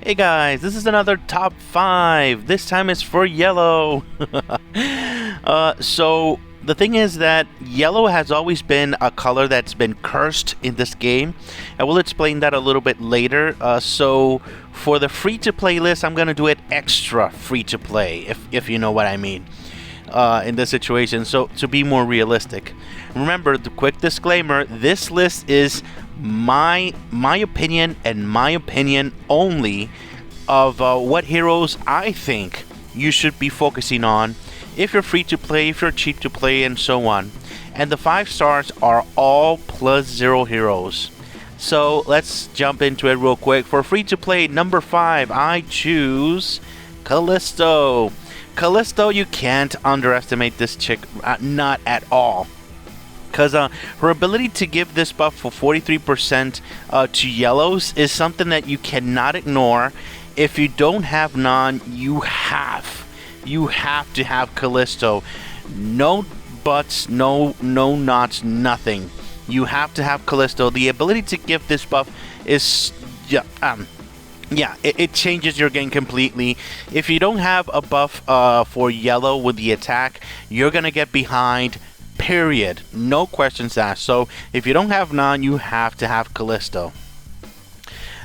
Hey guys, this is another top 5. This time it's for yellow. So the thing is that yellow has always been a color that's been cursed in this game. I will explain that a little bit later. So for the free-to-play list, I'm going to do it extra free-to-play, if you know what I mean. In this situation, so to be more realistic. Remember, the quick disclaimer, this list is my opinion and my opinion only of what heroes I think you should be focusing on if you're free to play, if you're cheap to play, and so on. And the 5 stars are all +0 heroes. So let's jump into it real quick. For free to play, number 5, I choose Callisto. Callisto, you can't underestimate this chick, not at all. Because her ability to give this buff for 43% to yellows is something that you cannot ignore. If you don't have none, you have to have Callisto. No buts, no nots, nothing. You have to have Callisto. The ability to give this buff is it changes your game completely. If you don't have a buff for yellow with the attack, you're gonna get behind. Period. No questions asked. So if you don't have none, you have to have Callisto.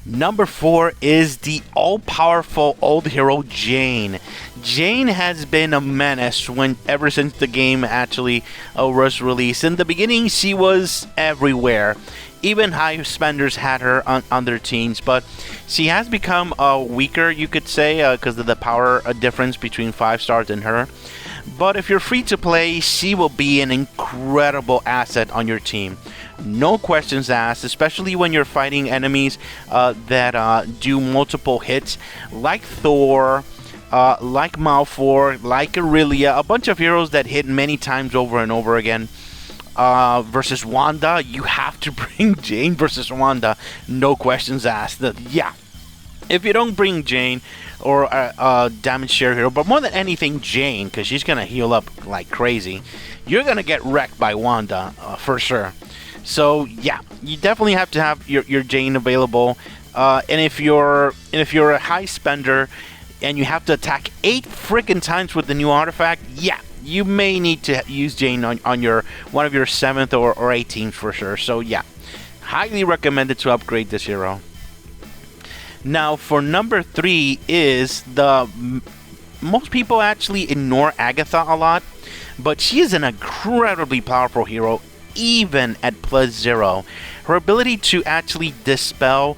Number 4 is the all-powerful old hero Jane. Jane has been a menace ever since the game actually was released. In the beginning, she was everywhere. Even high spenders had her on their teams, but she has become weaker, you could say, because of the power difference between 5 stars and her. But if you're free to play, she will be an incredible asset on your team. No questions asked, especially when you're fighting enemies that do multiple hits, like Thor, like Malfor, like Aurelia, a bunch of heroes that hit many times over and over again. Versus Wanda, you have to bring Jane versus Wanda. No questions asked. If you don't bring Jane or a damage share hero, but more than anything Jane, because she's going to heal up like crazy, you're going to get wrecked by Wanda for sure. So yeah, you definitely have to have your Jane available. And if you're a high spender and you have to attack 8 freaking times with the new artifact, yeah, you may need to use Jane on one of your 7th or 18th for sure. So yeah, highly recommended to upgrade this hero. Now for number 3 is most people actually ignore Agatha a lot, but she is an incredibly powerful hero even at +0. Her ability to actually dispel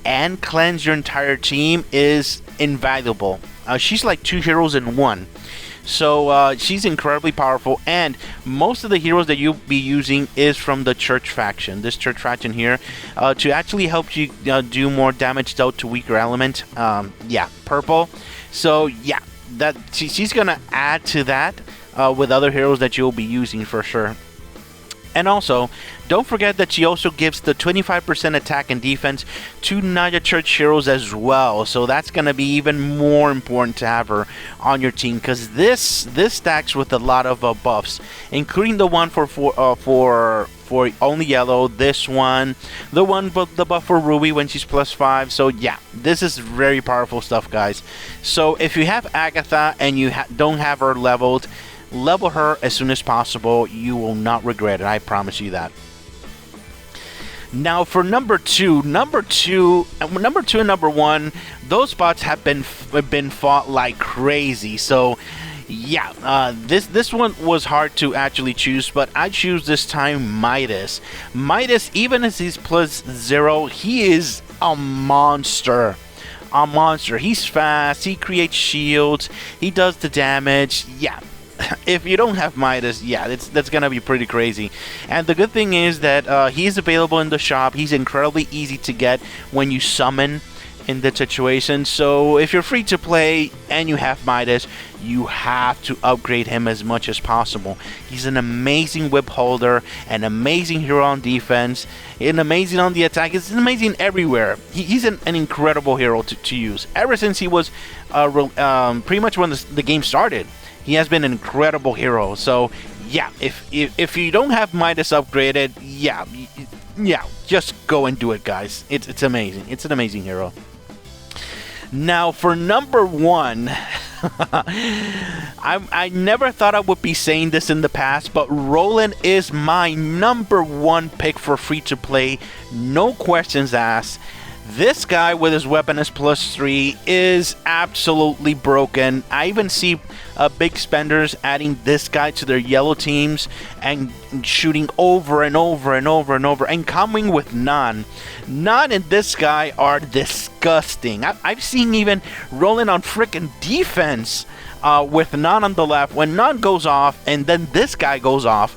and cleanse your entire team is invaluable. She's like 2 heroes in 1. So she's incredibly powerful, and most of the heroes that you'll be using is from the church faction. This church faction here, to actually help you do more damage dealt to weaker element. Purple. So yeah, she's gonna add to that with other heroes that you'll be using for sure. And also, don't forget that she also gives the 25% attack and defense to Naya Church heroes as well. So that's going to be even more important to have her on your team, because this stacks with a lot of buffs, including the one for only yellow, this one, the buff for Ruby when she's +5. So yeah, this is very powerful stuff, guys. So if you have Agatha and you don't have her leveled, level her as soon as possible. You will not regret it, I promise you that. Now for number 2 and number 1, those spots have been fought like crazy. So yeah, this one was hard to actually choose, but I choose this time Midas. Midas, even as he's +0, he is a monster. He's fast, he creates shields, he does the damage. Yeah, if you don't have Midas, yeah, that's gonna be pretty crazy. And the good thing is that he's available in the shop. He's incredibly easy to get when you summon in that situation. So if you're free to play and you have Midas, you have to upgrade him as much as possible. He's an amazing whip holder, an amazing hero on defense, and amazing on the attack. He's amazing everywhere. He's an incredible hero to use. Ever since he was pretty much when the game started, he has been an incredible hero. So yeah, if you don't have Midas upgraded, yeah, just go and do it, guys. It's amazing. It's an amazing hero. Now for number one, I never thought I would be saying this in the past, but Roland is my number one pick for free-to-play. No questions asked. This guy with his weapon as +3 is absolutely broken. I even see big spenders adding this guy to their yellow teams and shooting over and over and over and over and coming with none. None and this guy are disgusting. I've seen even Roland on freaking defense with none on the left. When none goes off and then this guy goes off,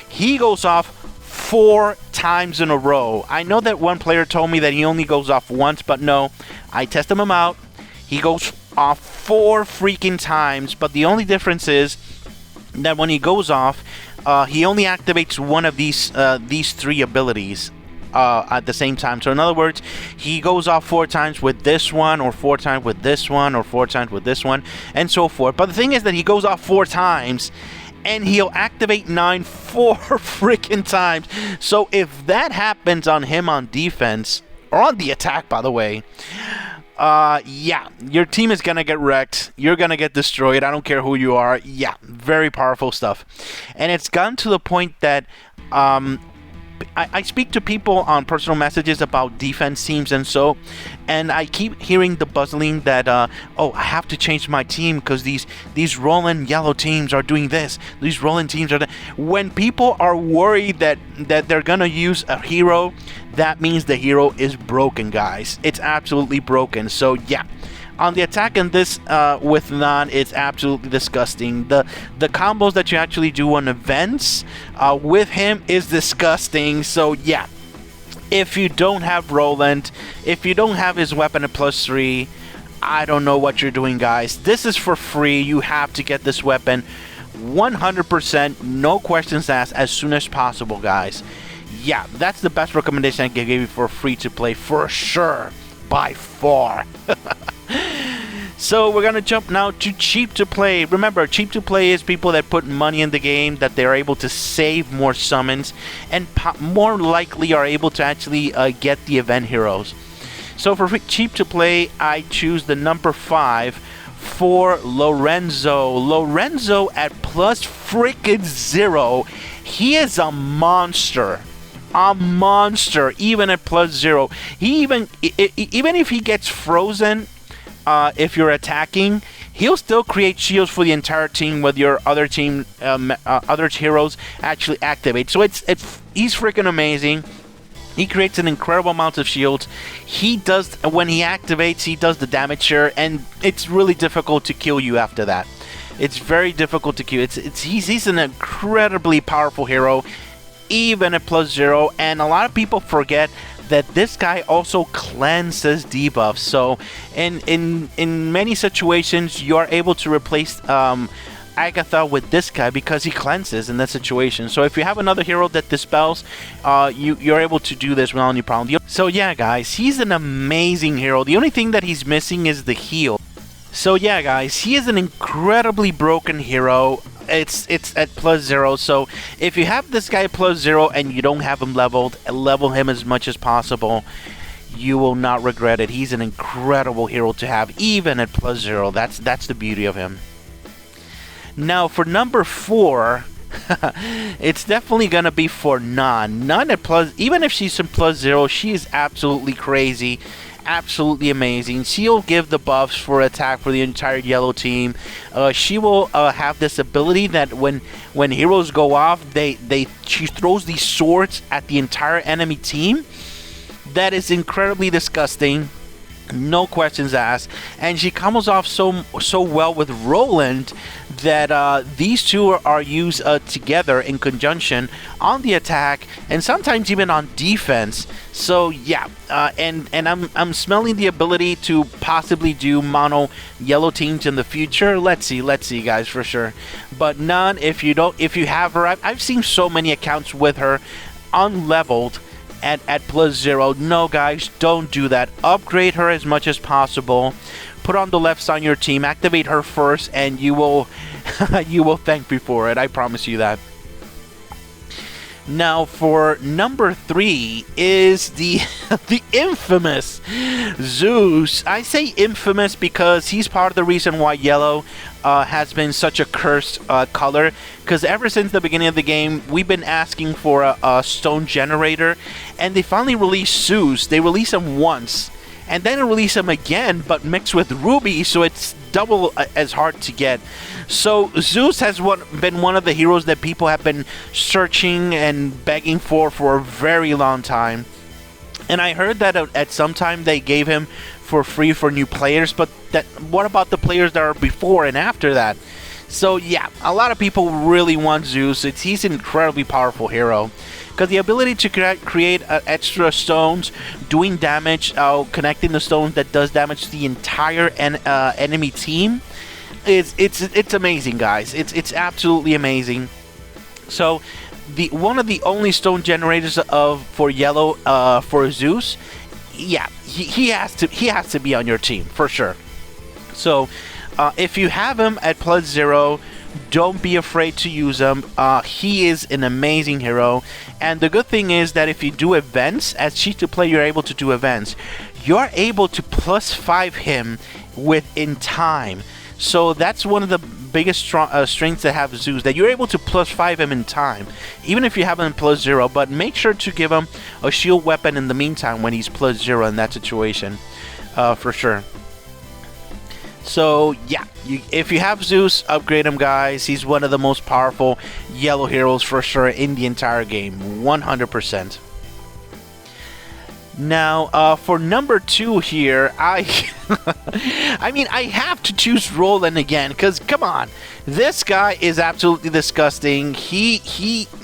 he goes off 4 times in a row. I know that one player told me that he only goes off once, but no, I tested him out. He goes off 4 freaking times, but the only difference is that when he goes off, he only activates one of these 3 abilities at the same time. So in other words, he goes off 4 times with this one, or 4 times with this one, or 4 times with this one, and so forth. But the thing is that he goes off 4 times, and he'll activate 9 4 freaking times. So if that happens on him on defense, or on the attack, by the way, yeah, your team is going to get wrecked. You're going to get destroyed. I don't care who you are. Yeah, very powerful stuff. And it's gotten to the point that I speak to people on personal messages about defense teams and I keep hearing the buzzing that oh, I have to change my team because these Roland yellow teams are doing this, these Roland teams are when people are worried that they're gonna use a hero, that means the hero is broken, guys. It's absolutely broken. So yeah, on the attack in this with Nan, it's absolutely disgusting. The combos that you actually do on events with him is disgusting. So yeah, if you don't have Roland, if you don't have his weapon at +3, I don't know what you're doing, guys. This is for free. You have to get this weapon 100%, no questions asked, as soon as possible, guys. Yeah, that's the best recommendation I can give you for free to play, for sure, by far. So we're gonna jump now to cheap to play. Remember, cheap to play is people that put money in the game, that they're able to save more summons and more likely are able to actually get the event heroes. So for cheap to play, I choose the number 5 for Lorenzo. Lorenzo at +0. He is a monster. A monster, even at +0. He even if he gets frozen, if you're attacking, he'll still create shields for the entire team with your other team, other heroes actually activate. So he's freaking amazing. He creates an incredible amount of shields. He does, when he activates, he does the damage share, and it's really difficult to kill you after that. It's very difficult to kill. He's an incredibly powerful hero, even at +0, and a lot of people forget that this guy also cleanses debuffs. So in many situations, you are able to replace Agatha with this guy because he cleanses in that situation. So if you have another hero that dispels, you're able to do this without any problem. So yeah, guys, he's an amazing hero. The only thing that he's missing is the heal. So yeah, guys, he is an incredibly broken hero. It's at +0. So if you have this guy at +0 and you don't have him leveled, level him as much as possible. You will not regret it. He's an incredible hero to have, even at +0. That's the beauty of him. Now for number 4, it's definitely gonna be for Nan. Nan at even if she's in +0, she is absolutely crazy, absolutely amazing. She'll give the buffs for attack for the entire yellow team. She will have this ability that when heroes go off, she throws these swords at the entire enemy team. That is incredibly disgusting. No questions asked, and she comes off so well with Roland that these two are used together in conjunction on the attack and sometimes even on defense. So yeah, and I'm smelling the ability to possibly do mono yellow teams in the future. Let's see, guys, for sure. But none. If you have her, I've seen so many accounts with her unleveled. At +0. No, guys, don't do that. Upgrade her as much as possible. Put on the lefts on your team. Activate her first, and you will you will thank me for it. I promise you that. Now for number 3 is the the infamous Zeus. I say infamous because he's part of the reason why yellow has been such a cursed color, because ever since the beginning of the game we've been asking for a stone generator, and they finally released Zeus. They released him once and then release him again, but mixed with ruby, so it's double as hard to get. So Zeus has been one of the heroes that people have been searching and begging for a very long time. And I heard that at some time they gave him for free for new players, but what about the players that are before and after that? So yeah, a lot of people really want Zeus. He's an incredibly powerful hero, because the ability to create extra stones, doing damage, connecting the stones that does damage to the entire enemy team, it's amazing, guys. It's absolutely amazing. So one of the only stone generators for yellow for Zeus, yeah, he has to be on your team for sure. So if you have him at +0, don't be afraid to use him. He is an amazing hero, and the good thing is that if you do events, as cheat to play, you're able to do events. You're able to +5 him within time. So that's one of the biggest strengths that have Zeus, that you're able to +5 him in time, even if you have him +0. But make sure to give him a shield weapon in the meantime when he's +0 in that situation, for sure. So yeah, if you have Zeus, upgrade him, guys. He's one of the most powerful yellow heroes for sure in the entire game, 100%. Now, for number 2 here, I mean, I have to choose Roland again, because come on, this guy is absolutely disgusting.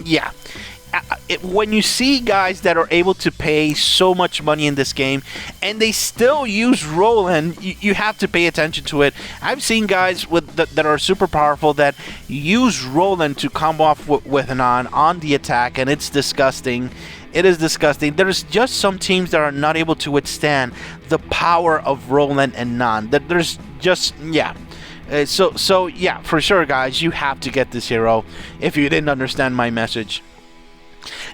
Yeah. When you see guys that are able to pay so much money in this game and they still use Roland, you have to pay attention to it. I've seen guys that are super powerful that use Roland to combo off with Nan on the attack, and it's disgusting. It is disgusting. There's just some teams that are not able to withstand the power of Roland and Nan. There's just, yeah. So yeah, for sure, guys, you have to get this hero if you didn't understand my message.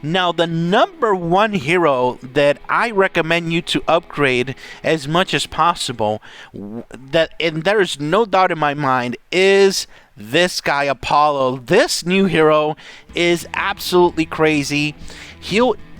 Now, the number 1 hero that I recommend you to upgrade as much as possible, and there is no doubt in my mind, is this guy, Apollo. This new hero is absolutely crazy.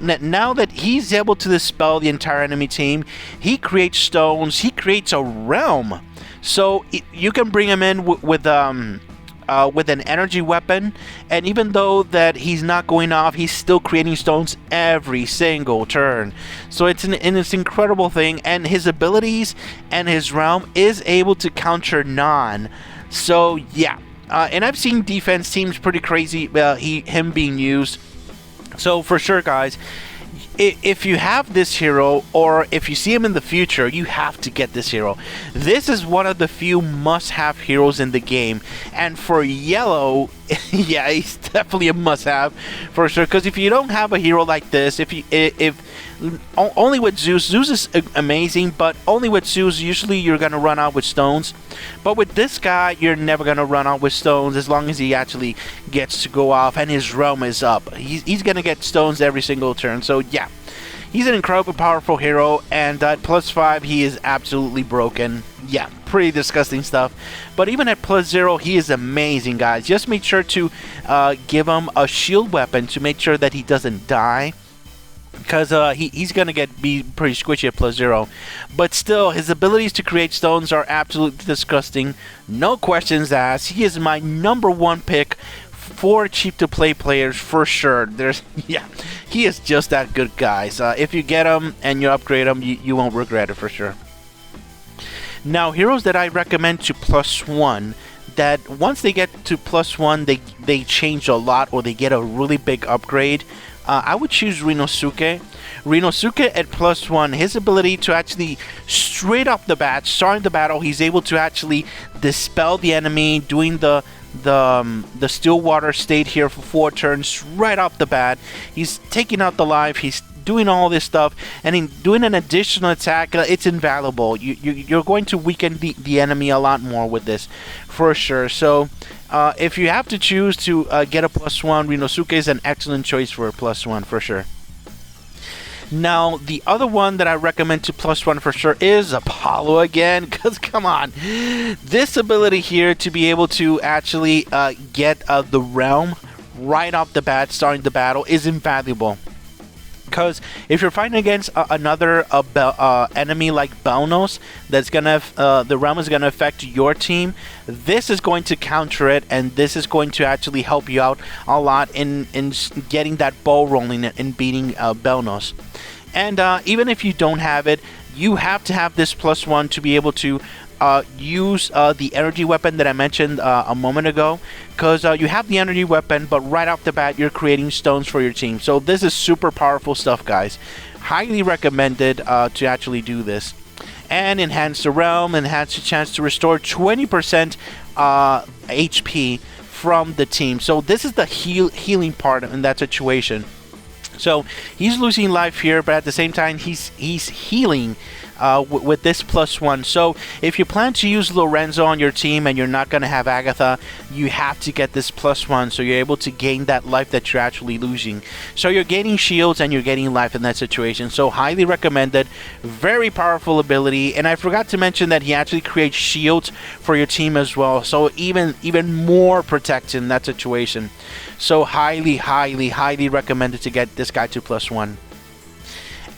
Now that he's able to dispel the entire enemy team, he creates stones, he creates a realm. So you can bring him in with an energy weapon, and even though that he's not going off, he's still creating stones every single turn. So it's an incredible thing, and his abilities and his realm is able to counter Nan. So yeah, and I've seen defense teams pretty crazy him being used. So for sure, guys, if you have this hero, or if you see him in the future, you have to get this hero. This is one of the few must-have heroes in the game, and for yellow, yeah, he's definitely a must-have for sure. Because if you don't have a hero like this, only with Zeus is amazing, but only with Zeus, usually you're gonna run out with stones. But with this guy, you're never gonna run out with stones as long as he actually gets to go off and his realm is up. He's gonna get stones every single turn. So yeah, he's an incredibly powerful hero, and at +5, he is absolutely broken. Yeah, pretty disgusting stuff. But even at +0, he is amazing, guys. Just make sure to give him a shield weapon to make sure that he doesn't die, because he's going to be pretty squishy at +0. But still, his abilities to create stones are absolutely disgusting. No questions asked. He is my number 1 pick for cheap-to-play players for sure. Yeah, he is just that good, guys. If you get him and you upgrade him, you won't regret it for sure. Now, heroes that I recommend to +1, that once they get to +1, they change a lot, or they get a really big upgrade. I would choose Rinosuke. Rinosuke at +1, his ability to actually, straight off the bat, starting the battle, he's able to actually dispel the enemy, doing the Stillwater state here for 4 turns right off the bat. He's taking out the life, he's doing all this stuff and in doing an additional attack, it's invaluable. You're going to weaken the enemy a lot more with this, for sure. So if you have to choose to get a +1, Rinosuke is an excellent choice for a +1 for sure. Now, the other one that I recommend to +1 for sure is Apollo again, because come on, this ability here to be able to actually get the realm right off the bat, starting the battle, is invaluable. Because if you're fighting against another enemy like Belnos, that's gonna the realm is gonna affect your team, this is going to counter it, and this is going to actually help you out a lot in getting that ball rolling and beating Belnos. And even if you don't have it, you have to have this +1 to be able to use the energy weapon that I mentioned a moment ago, because you have the energy weapon, but right off the bat you're creating stones for your team. So this is super powerful stuff, guys. Highly recommended to actually do this. And enhance the realm, enhance the chance to restore 20% HP from the team. So this is the healing part in that situation. So he's losing life here, but at the same time he's healing with this +1. So if you plan to use Lorenzo on your team and you're not going to have Agatha, you have to get this +1 so you're able to gain that life that you're actually losing. So you're gaining shields and you're getting life in that situation. So highly recommended. Very powerful ability. And I forgot to mention that he actually creates shields for your team as well. So even more protection in that situation. So highly recommended to get this guy to +1.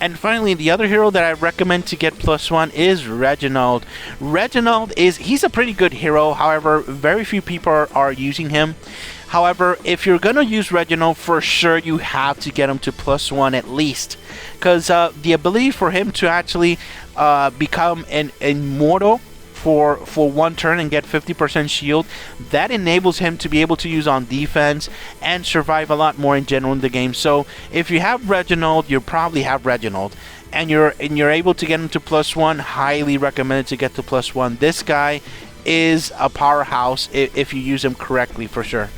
And finally, the other hero that I recommend to get +1 is Reginald. Reginald he's a pretty good hero, however, very few people are using him. However, if you're gonna use Reginald, for sure you have to get him to +1 at least, because the ability for him to actually become an immortal for one turn and get 50% shield, that enables him to be able to use on defense and survive a lot more in general in the game. So if you have Reginald, you probably have Reginald, and you're able to get him to +1, highly recommended to get to +1. This guy is a powerhouse if you use him correctly, for sure.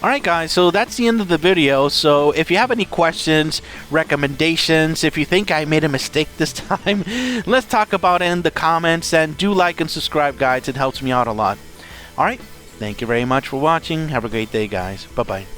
Alright guys, so that's the end of the video. So if you have any questions, recommendations, if you think I made a mistake this time, let's talk about it in the comments, and do like and subscribe, guys. It helps me out a lot. Alright, thank you very much for watching. Have a great day, guys. Bye-bye.